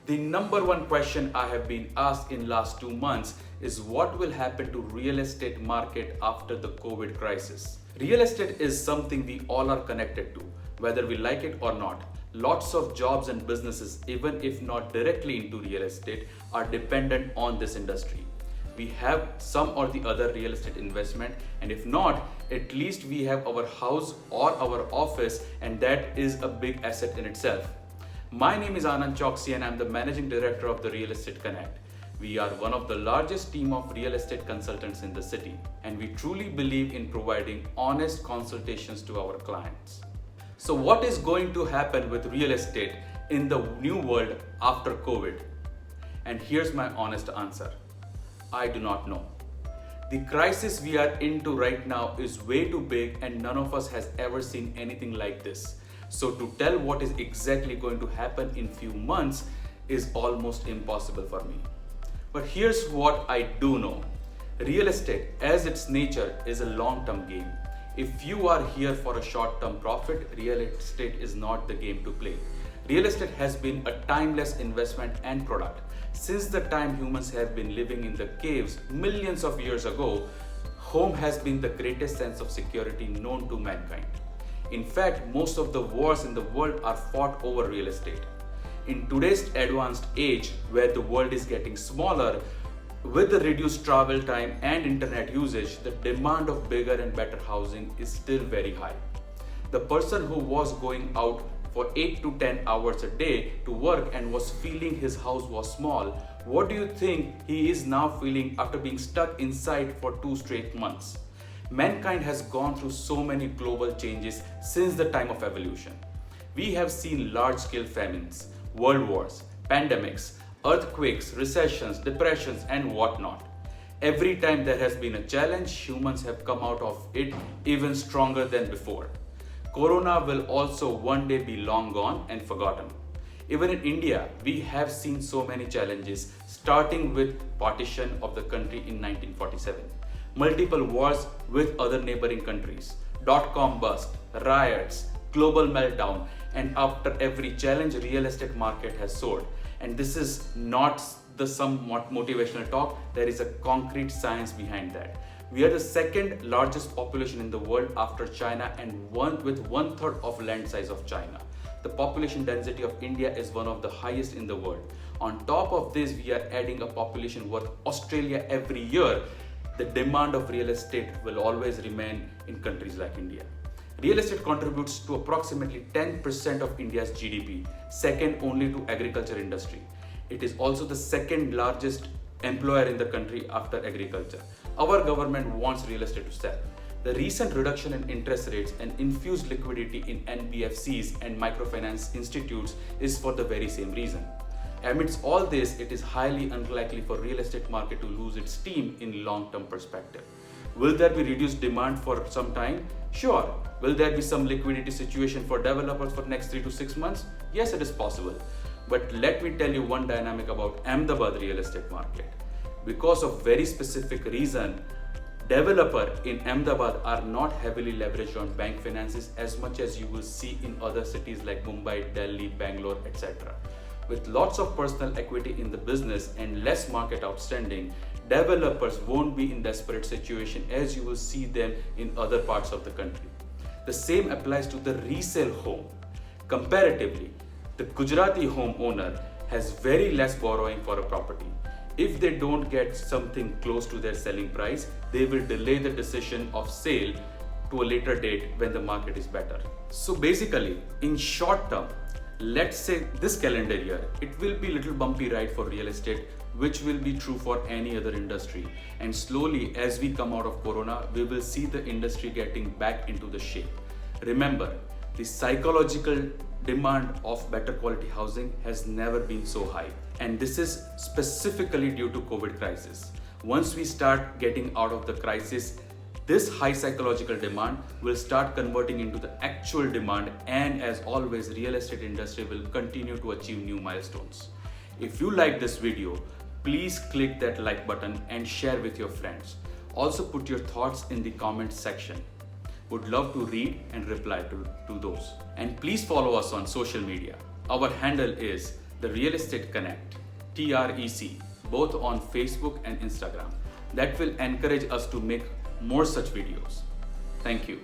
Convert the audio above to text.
The number one question I have been asked in last 2 months is what will happen to real estate market after the COVID crisis. Real estate is something we all are connected to, whether we like it or not. Lots of jobs and businesses, even if not directly into real estate, are dependent on this industry. We have some or the other real estate investment, and if not, at least we have our house or our office, and that is a big asset in itself. My name is Anand Choksi and I'm the Managing Director of the Real Estate Connect. We are one of the largest team of real estate consultants in the city, and we truly believe in providing honest consultations to our clients. So what is going to happen with real estate in the new world after COVID? And here's my honest answer. I do not know. The crisis we are into right now is way too big and none of us has ever seen anything like this. So to tell what is exactly going to happen in few months is almost impossible for me. But here's what I do know. Real estate, as its nature, is a long-term game. If you are here for a short-term profit, real estate is not the game to play. Real estate has been a timeless investment and product. Since the time humans have been living in the caves millions of years ago, home has been the greatest sense of security known to mankind. In fact, most of the wars in the world are fought over real estate. In today's advanced age, where the world is getting smaller, with the reduced travel time and internet usage, the demand of bigger and better housing is still very high. The person who was going out for 8 to 10 hours a day to work and was feeling his house was small, what do you think he is now feeling after being stuck inside for 2 straight months? Mankind has gone through so many global changes since the time of evolution. We have seen large-scale famines, world wars, pandemics, earthquakes, recessions, depressions, and whatnot. Every time there has been a challenge, humans have come out of it even stronger than before. Corona will also one day be long gone and forgotten. Even in India, we have seen so many challenges, starting with partition of the country in 1947. Multiple wars with other neighboring countries, dot-com bust, riots, global meltdown, and after every challenge, real estate market has soared. And this is not the somewhat motivational talk, there is a concrete science behind that. We are the second largest population in the world after China and with 1/3 of land size of China. The population density of India is one of the highest in the world. On top of this, we are adding a population worth Australia every year. The demand of real estate will always remain in countries like India. Real estate contributes to approximately 10% of India's GDP, second only to agriculture industry. It is also the second largest employer in the country after agriculture. Our government wants real estate to sell. The recent reduction in interest rates and infused liquidity in NBFCs and microfinance institutes is for the very same reason. Amidst all this, it is highly unlikely for real estate market to lose its steam in long-term perspective. Will there be reduced demand for some time? Sure. Will there be some liquidity situation for developers for next 3 to 6 months? Yes, it is possible. But let me tell you one dynamic about Ahmedabad real estate market. Because of very specific reason, developers in Ahmedabad are not heavily leveraged on bank finances as much as you will see in other cities like Mumbai, Delhi, Bangalore, etc. With lots of personal equity in the business and less market outstanding, developers won't be in desperate situation as you will see them in other parts of the country. The same applies to the resale home. Comparatively, the Gujarati homeowner has very less borrowing for a property. If they don't get something close to their selling price, they will delay the decision of sale to a later date when the market is better. So basically, in short term, let's say this calendar year, it will be a little bumpy ride for real estate, which will be true for any other industry. And slowly, as we come out of Corona, we will see the industry getting back into the shape. Remember, the psychological demand of better quality housing has never been so high. And this is specifically due to COVID crisis. Once we start getting out of the crisis, this high psychological demand will start converting into the actual demand, and as always, real estate industry will continue to achieve new milestones. If you like this video, please click that like button and share with your friends. Also put your thoughts in the comments section. Would love to read and reply to those. And please follow us on social media. Our handle is the Real Estate Connect, TREC, both on Facebook and Instagram. That will encourage us to make more such videos. Thank you.